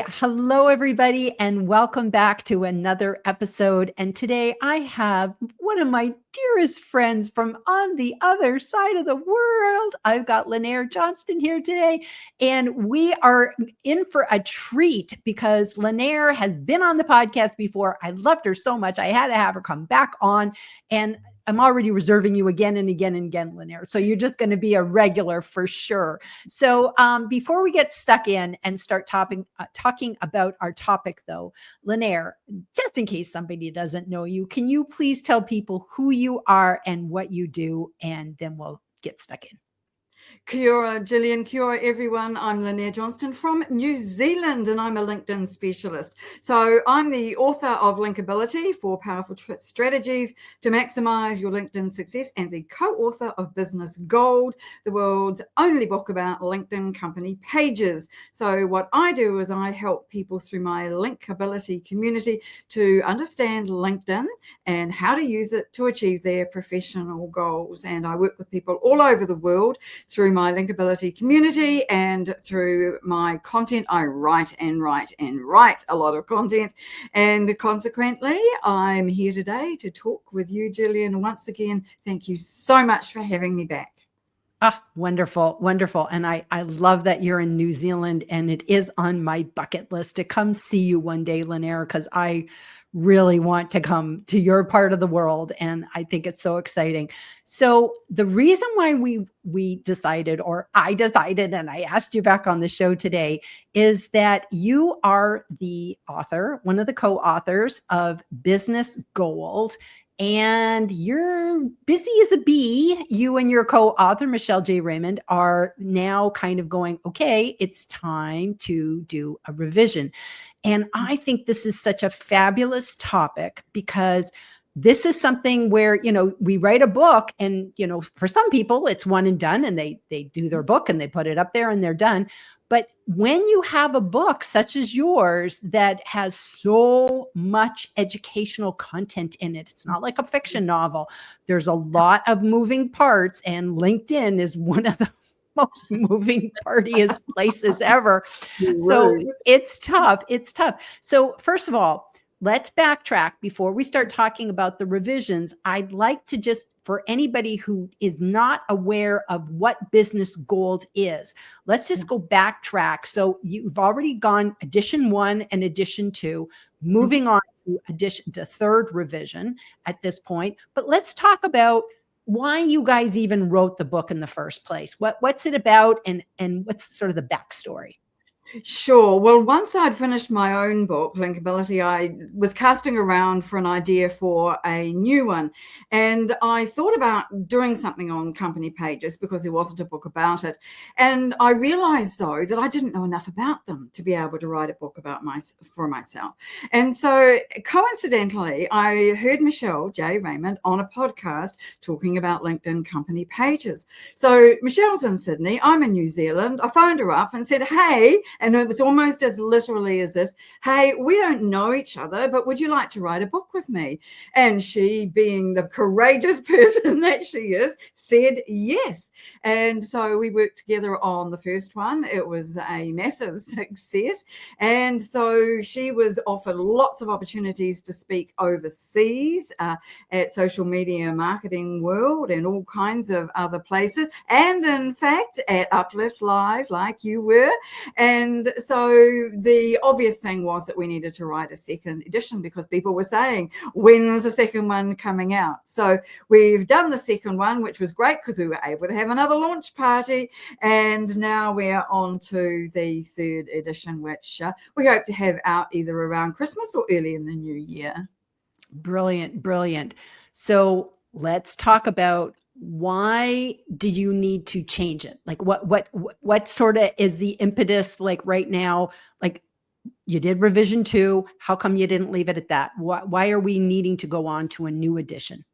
Hello, everybody, and welcome back to another episode. And today I have one of my dearest friends from on the other side of the world. I've got Lynnaire Johnston here today, and we are in for a treat because Lynnaire has been on the podcast before. I loved her so much. I had to have her come back on, and I'm already reserving you again and again and again, Lynnaire. So you're just going to be a regular for sure. So before we get stuck in and start talking about our topic, though, Lynnaire, just in case somebody doesn't know you, can you please tell people who you are and what you do, and then we'll get stuck in. Kia ora, Gillian. Kia ora, everyone. I'm Lynnaire Johnston from New Zealand, and I'm a LinkedIn specialist. So I'm the author of Linkability, 4 Powerful Strategies to Maximize Your LinkedIn Success, and the co-author of Business Gold, the world's only book about LinkedIn company pages. So what I do is I help people through my Linkability community to understand LinkedIn and how to use it to achieve their professional goals. And I work with people all over the world through my Linkability community and through my content. I write a lot of content, and consequently I'm here today to talk with you, Gillian. Once again, thank you so much for having me back. Wonderful, wonderful. And I love that you're in New Zealand, and it is on my bucket list to come see you one day, Lynnaire, because I really want to come to your part of the world. And I think it's so exciting. So the reason why we decided, or I decided, and I asked you back on the show today, is that you are the author, one of the co-authors of Business Gold. And you're busy as a bee. You and your co-author, Michelle J. Raymond, are now kind of going, okay, it's time to do a revision. And I think this is such a fabulous topic because this is something where, we write a book and, for some people it's one and done, and they do their book and they put it up there and they're done. But when you have a book such as yours that has so much educational content in it, it's not like a fiction novel. There's a lot of moving parts, and LinkedIn is one of the most moving partiest places ever. So it's tough. It's tough. So first of all, let's backtrack before we start talking about the revisions. I'd like to just, for anybody who is not aware of what Business Gold is, let's just go backtrack. So you've already gone edition 1 and edition 2, moving on to the 3rd revision at this point. But let's talk about why you guys even wrote the book in the first place. What's it about, and what's sort of the backstory? Sure. Well, once I'd finished my own book, Linkability, I was casting around for an idea for a new one. And I thought about doing something on company pages because there wasn't a book about it. And I realized, though, that I didn't know enough about them to be able to write a book about for myself. And so coincidentally, I heard Michelle J. Raymond on a podcast talking about LinkedIn company pages. So Michelle's in Sydney. I'm in New Zealand. I phoned her up and said, hey, and it was almost as literally as this, hey, we don't know each other, but would you like to write a book with me? And she, being the courageous person that she is, said yes. And so we worked together on the first one. It was a massive success. And so she was offered lots of opportunities to speak overseas at Social Media Marketing World and all kinds of other places. And in fact, at Uplift Live, like you were. And so the obvious thing was that we needed to write a second edition because people were saying, when's the second one coming out? So we've done the second one, which was great because we were able to have another launch party. And now we're on to the 3rd edition, which we hope to have out either around Christmas or early in the new year. Brilliant, brilliant. So let's talk about, why did you need to change it? Like what sort of is the impetus, like right now? Like, you did revision 2. How come you didn't leave it at that? Why are we needing to go on to a new edition?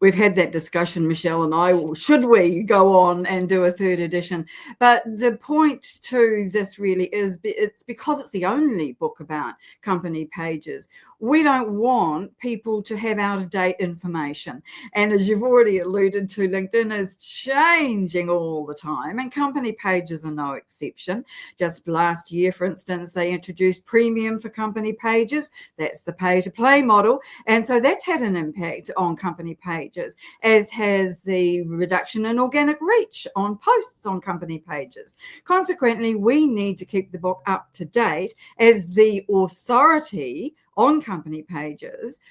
we've had that discussion, Michelle and I, should we go on and do a third edition? But the point to this really is, it's because it's the only book about company pages. We don't want people to have out-of-date information. And as you've already alluded to, LinkedIn is changing all the time, and company pages are no exception. Just last year, for instance, they introduced premium for company pages. That's the pay-to-play model. And so that's had an impact on company pages, as has the reduction in organic reach on posts on company pages. Consequently, we need to keep the book up to date as the authority on company pages,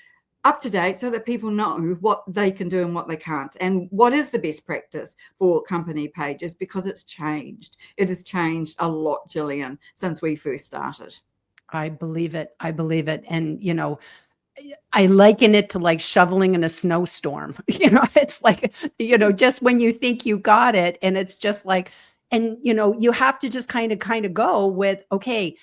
up to date, so that people know what they can do and what they can't, and what is the best practice for company pages, because it's changed. It has changed a lot, Gillian, since we first started. I believe it. I believe it. And, I liken it to like shoveling in a snowstorm. It's like, just when you think you got it, and it's just like, and, you have to just kind of go with, okay,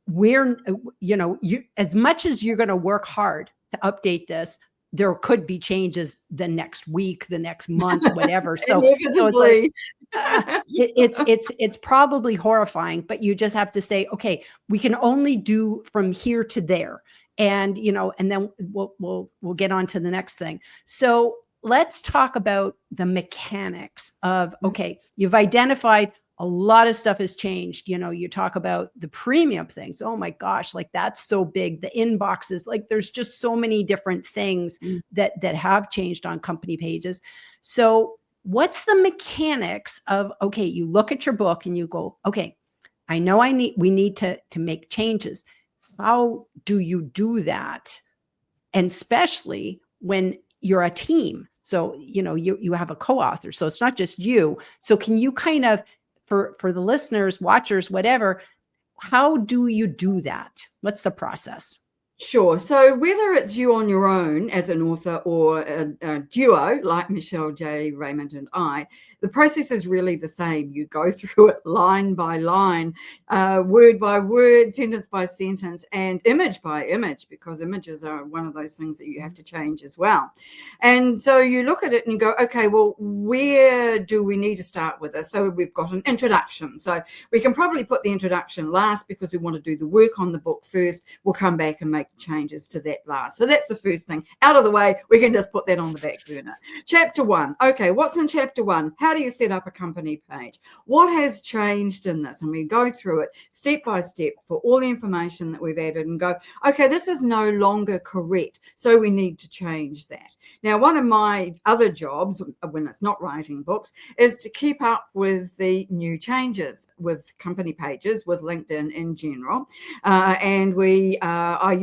we're, you, as much as you're going to work hard to update this, there could be changes the next week, the next month, whatever. So it's like, it's probably horrifying, but you just have to say, okay, we can only do from here to there. And, and then we'll get on to the next thing. So let's talk about the mechanics of, okay, you've identified a lot of stuff has changed. You talk about the premium things. Oh my gosh, like that's so big. The inboxes, like there's just so many different things that have changed on company pages. So what's the mechanics of, okay, you look at your book and you go, okay, I know we need to make changes. How do you do that? And especially when you're a team. So, you have a co-author, so it's not just you. So can you kind of, for the listeners, watchers, whatever, how do you do that? What's the process? Sure. So whether it's you on your own as an author or a duo like Michelle J. Raymond and I, the process is really the same. You go through it line by line, word by word, sentence by sentence, and image by image, because images are one of those things that you have to change as well. And so you look at it and you go, okay, well, where do we need to start with this? So we've got an introduction. So we can probably put the introduction last because we want to do the work on the book first. We'll come back and make changes to that last. So that's the first thing out of the way. We can just put that on the back burner. Chapter 1. Okay, what's in chapter 1? How do you set up a company page? What has changed in this? And we go through it step by step for all the information that we've added and go, okay, this is no longer correct, so we need to change that. Now, one of my other jobs when it's not writing books is to keep up with the new changes with company pages, with LinkedIn in general. And I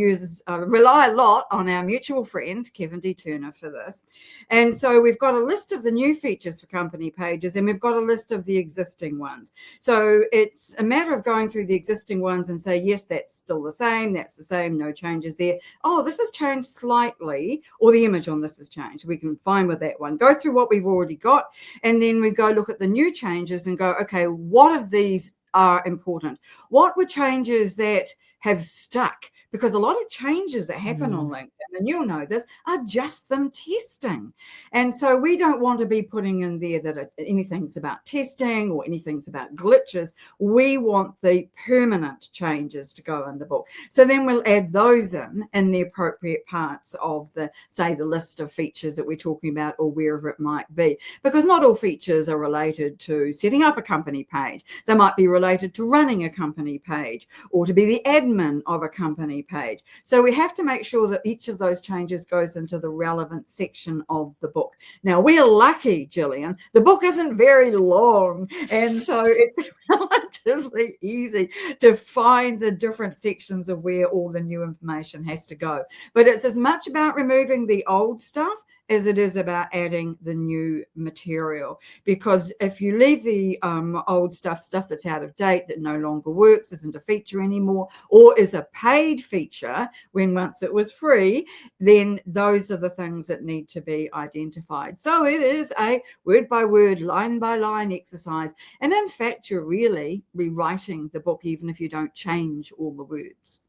rely a lot on our mutual friend, Kevin D. Turner, for this. And so we've got a list of the new features for company pages, and we've got a list of the existing ones. So it's a matter of going through the existing ones and say, yes, that's still the same, that's the same, no changes there. Oh, this has changed slightly, or the image on this has changed. We can find with that one. Go through what we've already got, and then we go look at the new changes and go, okay, what of these are important? What were changes that have stuck? Because a lot of changes that happen on LinkedIn, and you'll know this, are just them testing. And so we don't want to be putting in there that anything's about testing or anything's about glitches. We want the permanent changes to go in the book. So then we'll add those in the appropriate parts of the list of features that we're talking about, or wherever it might be. Because not all features are related to setting up a company page. They might be related to running a company page, or to be the admin of a company page. So we have to make sure that each of those changes goes into the relevant section of the book. Now, we're lucky, Gillian, the book isn't very long, and so it's relatively easy to find the different sections of where all the new information has to go. But it's as much about removing the old stuff as it is about adding the new material. Because if you leave the old stuff that's out of date, that no longer works, isn't a feature anymore, or is a paid feature when once it was free, then those are the things that need to be identified. So it is a word by word, line by line exercise. And in fact, you're really rewriting the book, even if you don't change all the words.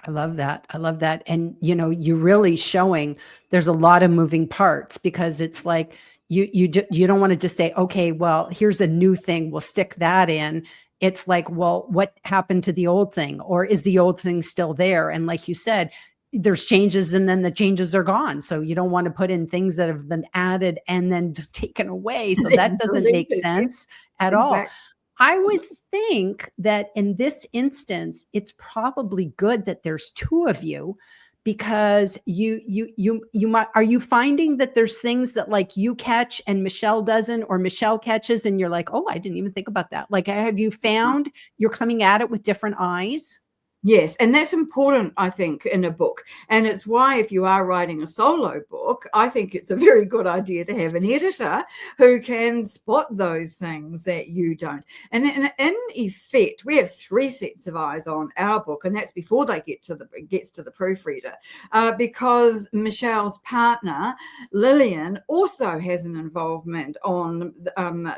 I love that. I love that. And, you're really showing there's a lot of moving parts, because it's like you don't want to just say, okay, well, here's a new thing, we'll stick that in. It's like, well, what happened to the old thing? Or is the old thing still there? And like you said, there's changes and then the changes are gone. So you don't want to put in things that have been added and then just taken away. So that doesn't make Deleted. Yes, sense at all. exactly. I would think that in this instance, it's probably good that there's two of you, because you might, are you finding that there's things that like you catch and Michelle doesn't, or Michelle catches and you're like, oh, I didn't even think about that. Like, have you found you're coming at it with different eyes? Yes, and that's important, I think, in a book. And it's why, if you are writing a solo book, I think it's a very good idea to have an editor who can spot those things that you don't. And in effect, we have 3 sets of eyes on our book, and that's before they gets to the proofreader, because Michelle's partner, Lillian, also has an involvement on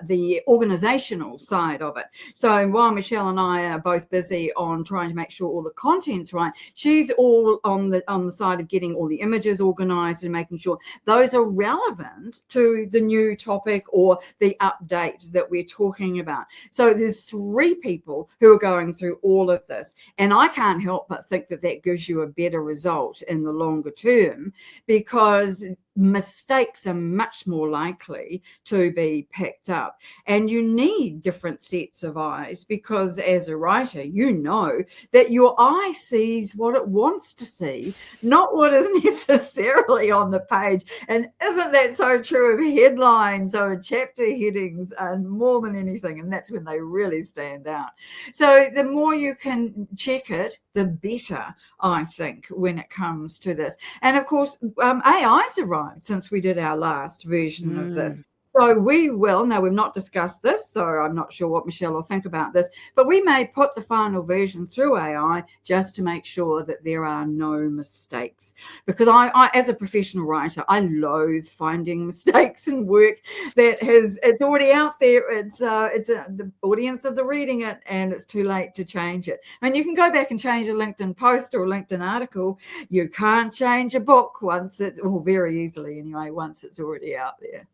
the organizational side of it. So while Michelle and I are both busy on trying to make sure all the content's right, she's all on the side of getting all the images organized and making sure those are relevant to the new topic or the update that we're talking about. So there's 3 people who are going through all of this, and I can't help but think that that gives you a better result in the longer term, because mistakes are much more likely to be picked up. And you need different sets of eyes, because as a writer, you know that your eye sees what it wants to see, not what is necessarily on the page. And isn't that so true of headlines or chapter headings, and more than anything? And that's when they really stand out. So the more you can check it, the better, I think, when it comes to this. And of course, AI's arrived since we did our last version of this. So we will, now we've not discussed this, so I'm not sure what Michelle will think about this, but we may put the final version through AI just to make sure that there are no mistakes. Because I as a professional writer, I loathe finding mistakes in work it's already out there. The audiences are reading it, and it's too late to change it. I mean, you can go back and change a LinkedIn post or a LinkedIn article. You can't change a book very easily anyway, once it's already out there.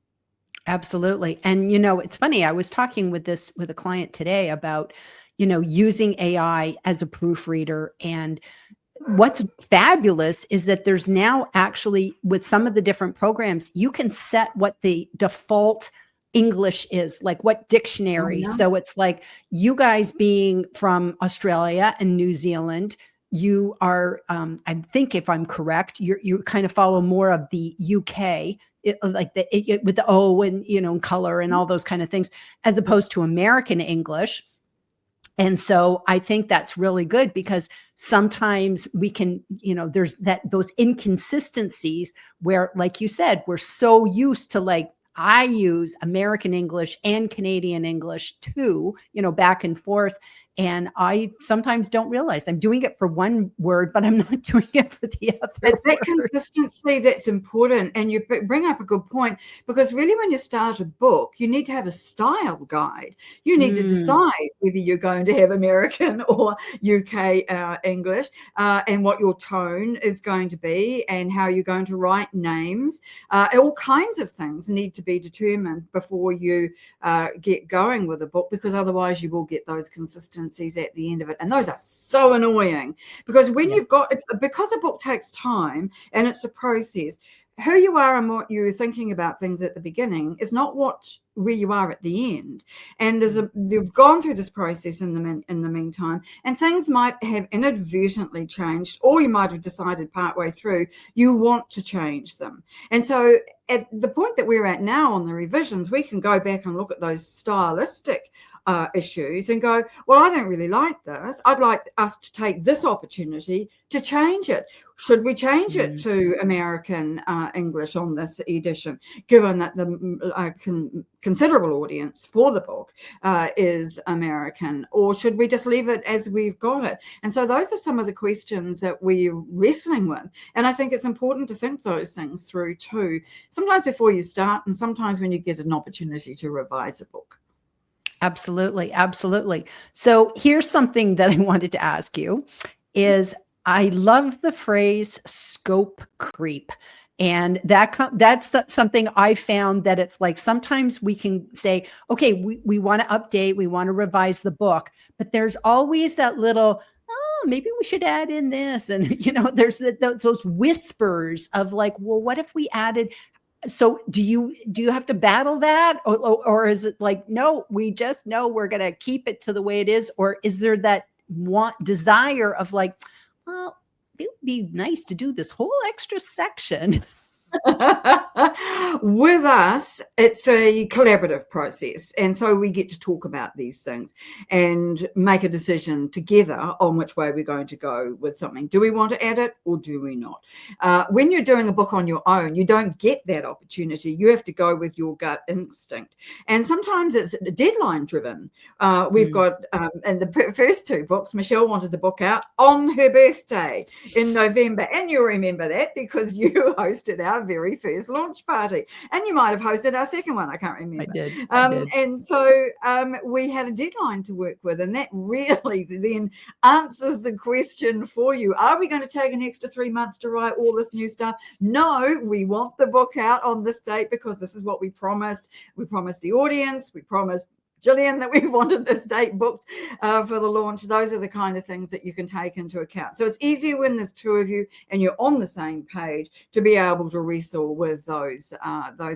Absolutely. And, it's funny. I was talking with a client today about, using AI as a proofreader. And what's fabulous is that there's now actually, with some of the different programs, you can set what the default English is, like what dictionary. Oh, yeah. So it's like, you guys being from Australia and New Zealand, you are, I think if I'm correct, you kind of follow more of the UK, with the O and, color and all those kind of things, as opposed to American English. And so I think that's really good, because sometimes we can, there's those inconsistencies where, like you said, we're so used to, like, I use American English and Canadian English too, back and forth. And I sometimes don't realize I'm doing it for one word, but I'm not doing it for the other. It's that word. consistency that's important. And you bring up a good point, because really, when you start a book, you need to have a style guide. You need to decide whether you're going to have American or UK English, and what your tone is going to be, and how you're going to write names. All kinds of things need to be determined before you get going with a book, because otherwise you will get those consistencies at the end of it. And those are so annoying, because when because a book takes time and it's a process, who you are and what you're thinking about things at the beginning is not where you are at the end. And you've gone through this process in the meantime, and things might have inadvertently changed, or you might have decided partway through you want to change them. And so at the point that we're at now on the revisions, we can go back and look at those stylistic issues and go, well, I don't really like this. I'd like us to take this opportunity to change it. Should we change it to American English on this edition, given that the considerable audience for the book is American, or should we just leave it as we've got it? And so those are some of the questions that we're wrestling with. And I think it's important to think those things through too, sometimes before you start, and sometimes when you get an opportunity to revise a book. Absolutely. Absolutely. So here's something that I wanted to ask you is, I love the phrase scope creep. And that's something I found, that it's like sometimes we can say, okay, we want to update, we want to revise the book, but there's always that little, oh, maybe we should add in this. And, there's those whispers of like, well, what if we added? So do you have to battle that, or is it like, no, we just know we're going to keep it to the way it is? Or is there that desire of like, well, it would be nice to do this whole extra section? With us, it's a collaborative process. And so we get to talk about these things and make a decision together on which way we're going to go with something. Do we want to add it or do we not? When you're doing a book on your own, you don't get that opportunity. You have to go with your gut instinct. And sometimes it's deadline driven. We've got, in the first two books, Michelle wanted the book out on her birthday in November. And you'll remember that because you hosted our very first launch party, and you might have hosted our second one. I can't remember. I did. And so we had a deadline to work with, and that really then answers the question for you. Are we going to take an extra 3 months to write all this new stuff? No, we want the book out on this date because this is what we promised. We promised the audience. We promised Gillian that we wanted this date booked for the launch. Those are the kind of things that you can take into account. So it's easier when there's two of you and you're on the same page to be able to wrestle with those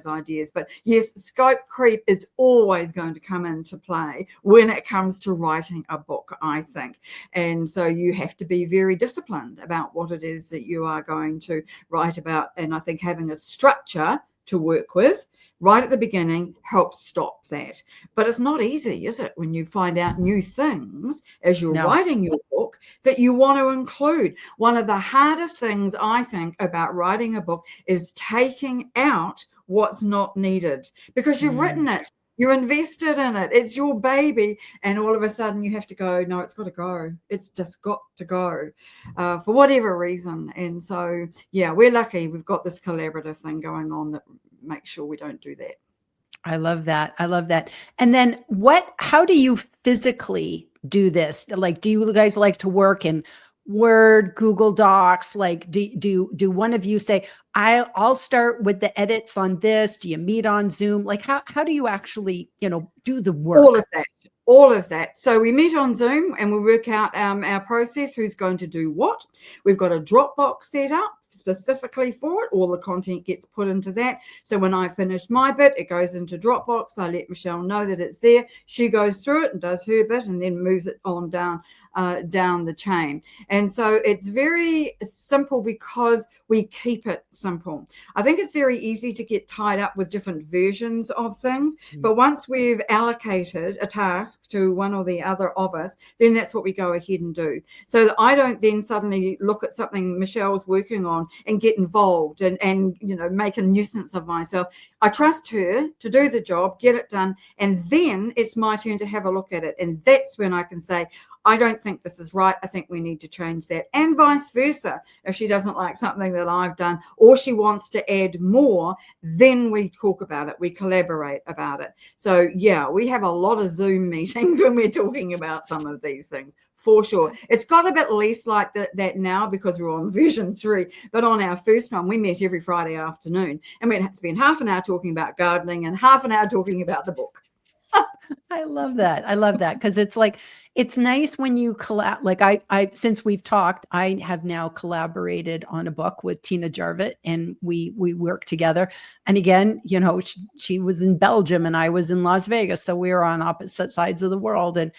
ideas. But yes, scope creep is always going to come into play when it comes to writing a book, I think. And so you have to be very disciplined about what it is that you are going to write about. And I think having a structure to work with right at the beginning helps stop that. But it's not easy, is it, when you find out new things as you're writing your book that you want to include? One of the hardest things, I think, about writing a book is taking out what's not needed, because you've written it. You're invested in it. It's your baby. And all of a sudden you have to go, no, it's got to go. It's just got to go for whatever reason. And so, yeah, we're lucky. We've got this collaborative thing going on that makes sure we don't do that. I love that. I love that. And then how do you physically do this? Like, do you guys like to work in Word, Google Docs? Like, do one of you say, I'll start with the edits on this? Do you meet on Zoom? Like, how do you actually, do the work? All of that. So we meet on Zoom and we work out our process, who's going to do what. We've got a Dropbox set up specifically for it. All the content gets put into that. So when I finish my bit, it goes into Dropbox. I let Michelle know that it's there. She goes through it and does her bit and then moves it on down the chain. And so it's very simple because we keep it simple. I think it's very easy to get tied up with different versions of things, but once we've allocated a task to one or the other of us, then that's what we go ahead and do. So that I don't then suddenly look at something Michelle's working on and get involved and make a nuisance of myself. I trust her to do the job, get it done, and then it's my turn to have a look at it. And that's when I can say, I don't think this is right. I think we need to change that. And vice versa. If she doesn't like something that I've done or she wants to add more, then we talk about it. We collaborate about it. So, yeah, we have a lot of Zoom meetings when we're talking about some of these things. For sure. It's got a bit less like that now because we're on version 3. But on our first one, we met every Friday afternoon and we'd have to spend half an hour talking about gardening and half an hour talking about the book. I love that. I love that because it's like, it's nice when you like I since we've talked, I have now collaborated on a book with Tina Jarvitt and we work together. And again, she was in Belgium and I was in Las Vegas. So we were on opposite sides of the world. And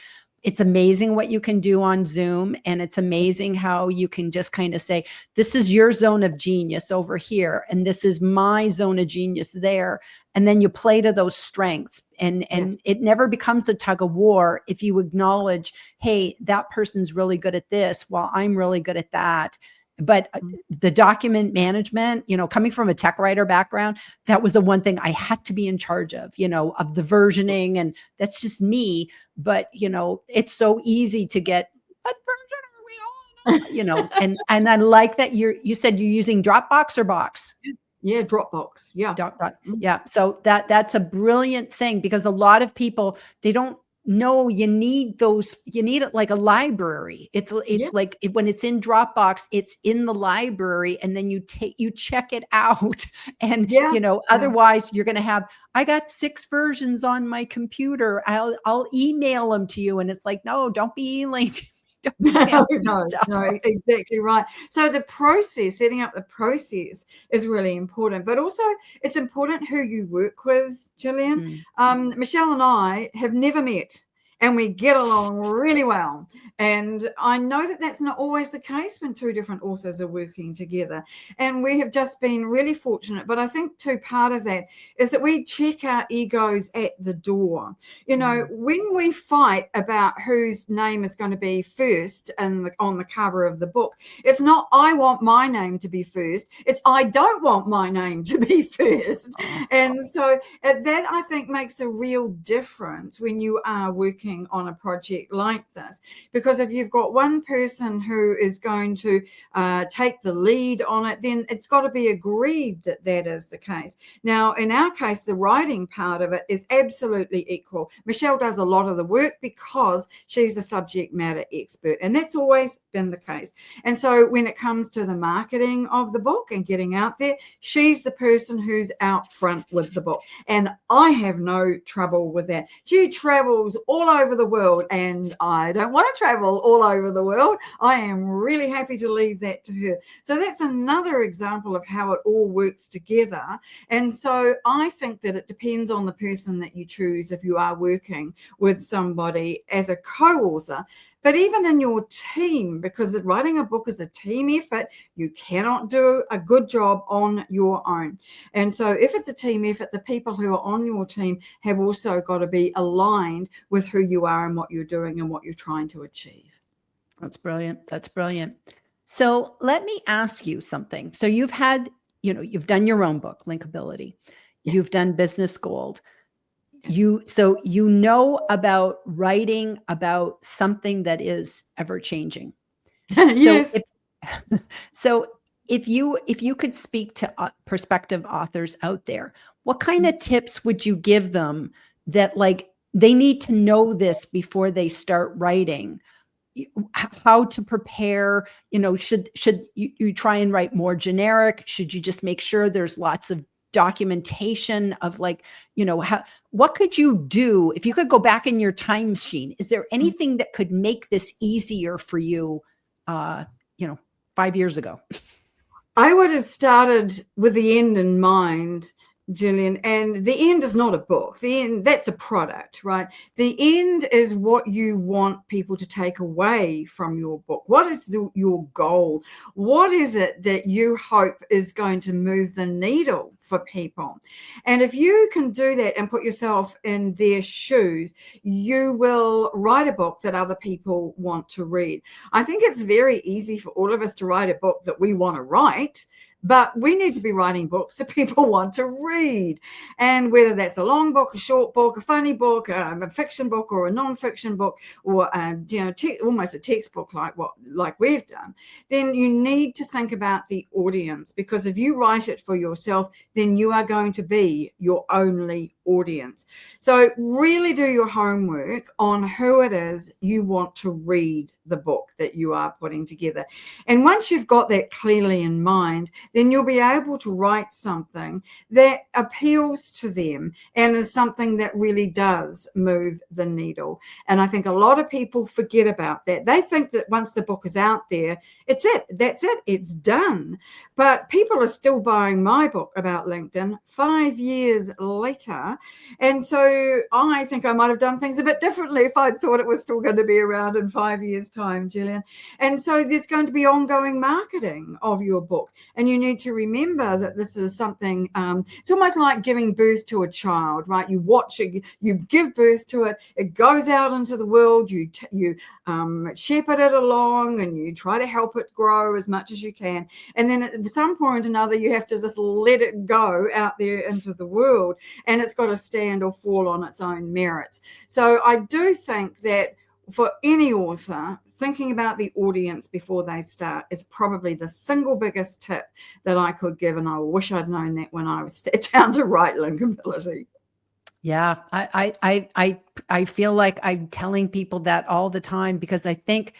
it's amazing what you can do on Zoom. And it's amazing how you can just kind of say, this is your zone of genius over here. And this is my zone of genius there. And then you play to those strengths and it never becomes a tug of war if you acknowledge, hey, that person's really good at this while I'm really good at that. But the document management, coming from a tech writer background, that was the one thing I had to be in charge of the versioning. And that's just me. But, it's so easy to get, what version are we on? And I like that you said you're using Dropbox or Box? Yeah, Dropbox. Yeah. Yeah. So that's a brilliant thing because a lot of people, they don't No, you need those. You need it like a library. It's Yeah. like when it's in Dropbox, it's in the library, and then you check it out. And Yeah. Yeah. otherwise you're going to have. I got 6 versions on my computer. I'll email them to you, and it's like, no, don't be like, don't email No, me no, stuff. no, exactly right. So the process, setting up the process is really important, but also it's important who you work with, Gillian. Mm. Michelle and I have never met, and we get along really well. And I know that that's not always the case when 2 different authors are working together. And we have just been really fortunate. But I think too, part of that is that we check our egos at the door. When we fight about whose name is going to be first on the cover of the book, it's not I want my name to be first. It's I don't want my name to be first. And so that, I think, makes a real difference when you are working on a project like this, because if you've got one person who is going to take the lead on it, then it's got to be agreed that that is the case. Now, in our case, the writing part of it is absolutely equal. Michelle does a lot of the work because she's the subject matter expert, and that's always been the case. And so when it comes to the marketing of the book and getting out there, she's the person who's out front with the book, and I have no trouble with that. She travels all over the world, and I don't want to travel all over the world. I am really happy to leave that to her. So that's another example of how it all works together. And so I think that it depends on the person that you choose if you are working with somebody as a co-author. But even in your team, because writing a book is a team effort, you cannot do a good job on your own. And so if it's a team effort, the people who are on your team have also got to be aligned with who you are and what you're doing and what you're trying to achieve. That's brilliant. That's brilliant. So let me ask you something. So you've done your own book, Linkability. Yes. You've done Business Gold. So you know about writing about something that is ever changing. Yes. So if you could speak to prospective authors out there, what kind of tips would you give them that like they need to know this before they start writing? How to prepare, should you try and write more generic? Should you just make sure there's lots of documentation of like, what could you do if you could go back in your time machine? Is there anything that could make this easier for you, 5 years ago? I would have started with the end in mind, Gillian, and the end is not a book. The end, that's a product, right? The end is what you want people to take away from your book. What is your goal? What is it that you hope is going to move the needle for people? And if you can do that and put yourself in their shoes, you will write a book that other people want to read. I think it's very easy for all of us to write a book that we want to write, but we need to be writing books that people want to read. And whether that's a long book, a short book, a funny book, a fiction book, or a nonfiction book, or almost a textbook like we've done, then you need to think about the audience, because if you write it for yourself, then you are going to be your only audience. So really do your homework on who it is you want to read the book that you are putting together. And once you've got that clearly in mind, then you'll be able to write something that appeals to them and is something that really does move the needle. And I think a lot of people forget about that. They think that once the book is out there, it's it, that's it, it's done. But people are still buying my book about LinkedIn 5 years later. And so I think I might have done things a bit differently if I thought it was still going to be around in 5 years' time, Gillian. And so there's going to be ongoing marketing of your book. And you need to remember that this is something, it's almost like giving birth to a child, right? You watch it, you give birth to it, it goes out into the world, you shepherd it along, and you try to help it grow as much as you can. And then at some point or another, you have to just let it go out there into the world, and it's got to stand or fall on its own merits. So I do think that for any author, thinking about the audience before they start is probably the single biggest tip that I could give, and I wish I'd known that when I was sat down to write Linkability. Yeah, I feel like I'm telling people that all the time because I think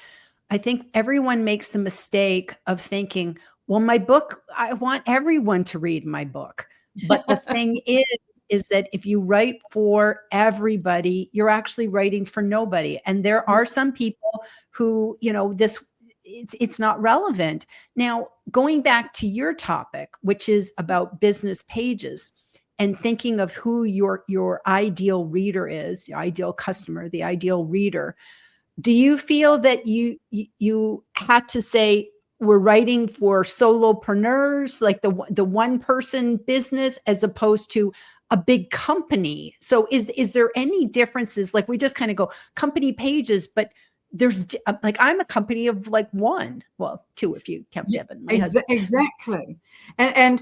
everyone makes the mistake of thinking, well, my book, I want everyone to read my book. But the thing is that if you write for everybody, you're actually writing for nobody. And there are some people who, it's not relevant. Now, going back to your topic, which is about business pages and thinking of who your ideal reader is, your ideal customer, the ideal reader, do you feel that you had to say we're writing for solopreneurs, like the one person business, as opposed to a big company? So is there any differences? Like we just kind of go company pages, but like I'm a company of like one, well, two if you count Devin, my husband. Exactly. And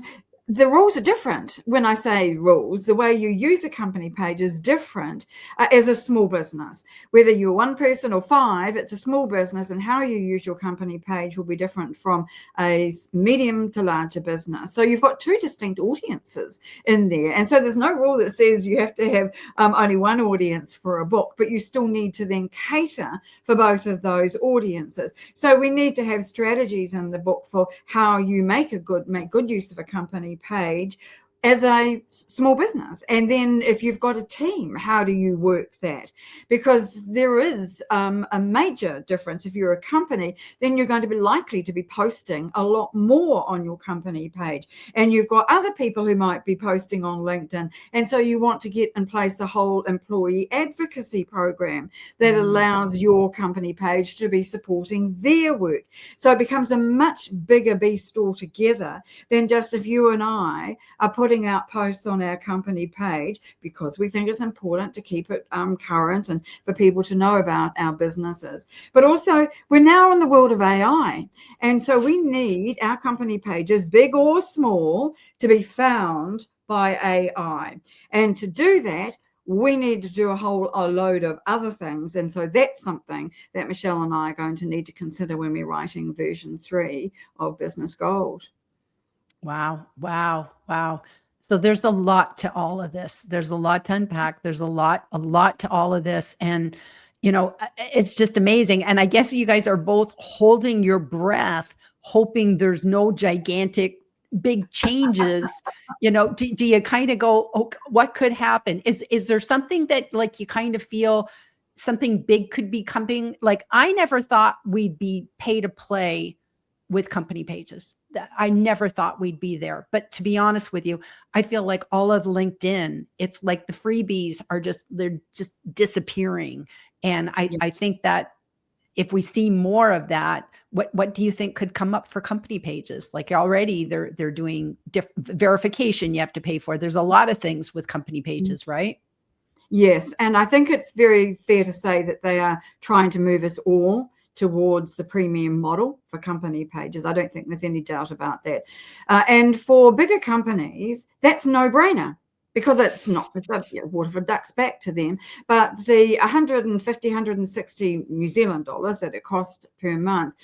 the rules are different. When I say rules, the way you use a company page is different as a small business. Whether you're one person or five, it's a small business, and how you use your company page will be different from a medium to larger business. So you've got two distinct audiences in there. And so there's no rule that says you have to have only one audience for a book, but you still need to then cater for both of those audiences. So we need to have strategies in the book for how you make good use of a company page as a small business. And then if you've got a team, how do you work that? Because there is a major difference. If you're a company, then you're going to be likely to be posting a lot more on your company page. And you've got other people who might be posting on LinkedIn. And so you want to get in place a whole employee advocacy program that allows your company page to be supporting their work. So it becomes a much bigger beast altogether than just if you and I are putting out posts on our company page because we think it's important to keep it current and for people to know about our businesses. But also, we're now in the world of AI. And so we need our company pages, big or small, to be found by AI. And to do that, we need to do a load of other things. And so that's something that Michelle and I are going to need to consider when we're writing version 3 of Business Gold. Wow. Wow. Wow. So there's a lot to all of this. There's a lot to unpack. There's a lot to all of this. And, it's just amazing. And I guess you guys are both holding your breath, hoping there's no gigantic big changes. Do you kind of go, oh, what could happen? Is there something that like you kind of feel something big could be coming? Like I never thought we'd be pay to play with company pages. I never thought we'd be there. But to be honest with you, I feel like all of LinkedIn, it's like the freebies they're just disappearing. And I think that if we see more of that, what do you think could come up for company pages? Like already they're doing verification you have to pay for. There's a lot of things with company pages, right? Yes. And I think it's very fair to say that they are trying to move us all towards the premium model for company pages. I don't think there's any doubt about that. And for bigger companies, that's a no-brainer because it's water for ducks back to them. But the 150, 160 New Zealand dollars that it costs per month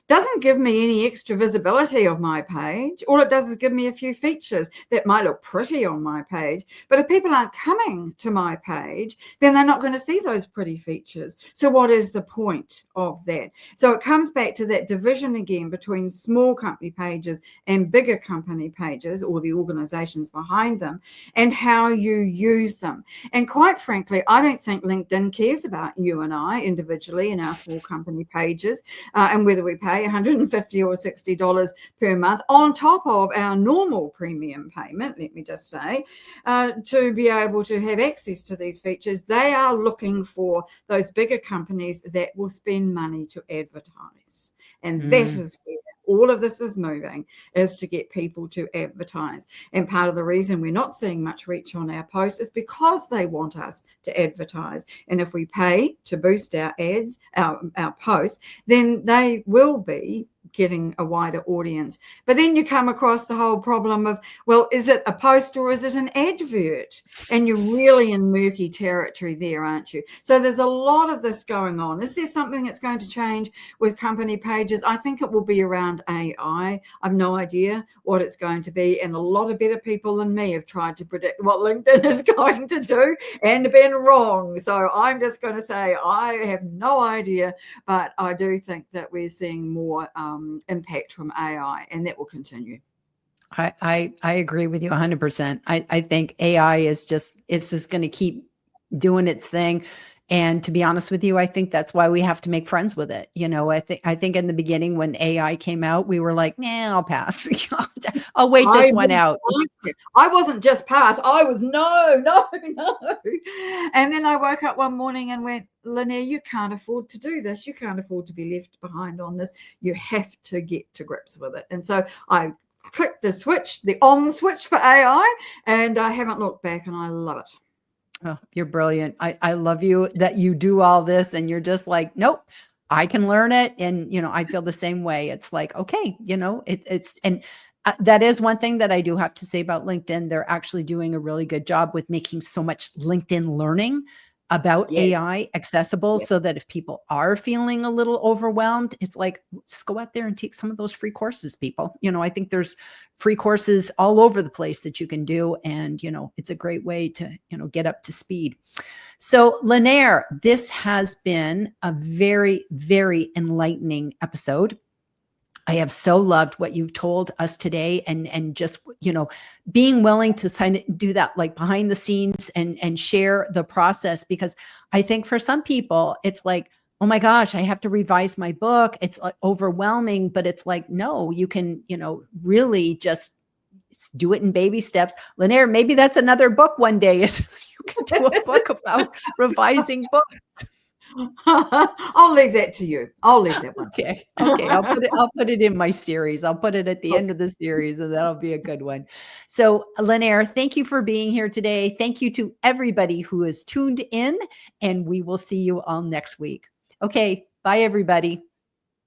doesn't give me any extra visibility of my page. All it does is give me a few features that might look pretty on my page. But if people aren't coming to my page, then they're not going to see those pretty features. So what is the point of that? So it comes back to that division again between small company pages and bigger company pages, or the organizations behind them, and how you use them. And quite frankly, I don't think LinkedIn cares about you and I individually in our small company pages and whether we pay $150 or $60 per month on top of our normal premium payment, let me just say, to be able to have access to these features. They are looking for those bigger companies that will spend money to advertise. And that is where all of this is moving, is to get people to advertise. And part of the reason we're not seeing much reach on our posts is because they want us to advertise. And if we pay to boost our ads, our posts, then they will be getting a wider audience. But then you come across the whole problem of, well, is it a post or is it an advert? And you're really in murky territory there, aren't you? So there's a lot of this going on. Is there something that's going to change with company pages? I think it will be around AI. I've no idea what it's going to be. And a lot of better people than me have tried to predict what LinkedIn is going to do and been wrong. So I'm just going to say I have no idea, but I do think that we're seeing more impact from AI, and that will continue. I agree with you 100%. I think AI is just, it's just going to keep doing its thing. And to be honest with you, I think that's why we have to make friends with it. You know, I think in the beginning when AI came out, we were like, nah, I'll pass. I'll wait this one out. I wasn't just pass. I was no. And then I woke up one morning and went, Lynnaire, you can't afford to do this. You can't afford to be left behind on this. You have to get to grips with it. And so I clicked the switch, the on switch for AI, and I haven't looked back, and I love it. Oh, you're brilliant. I love you that you do all this and you're just like, nope, I can learn it. And, you know, I feel the same way. It's like, okay, you know, and that is one thing that I do have to say about LinkedIn. They're actually doing a really good job with making so much LinkedIn learning about AI accessible so that if people are feeling a little overwhelmed, it's like, just go out there and take some of those free courses, people. You know, I think there's free courses all over the place that you can do. And, you know, it's a great way to, you know, get up to speed. So Lynnaire, this has been a very, very enlightening episode. I have so loved what you've told us today and just, you know, being willing to kind of do that like behind the scenes and share the process, because I think for some people it's like, oh my gosh, I have to revise my book. It's like overwhelming, but it's like, no, you can, you know, really just do it in baby steps. Lynnaire, maybe that's another book one day is you can do a book about revising books. I'll leave that to you. I'll leave that one. Okay. I'll put it in my series. I'll put it at the end of the series, and that'll be a good one. So Lynnaire, thank you for being here today. Thank you to everybody who is tuned in, and we will see you all next week. Okay. Bye, everybody.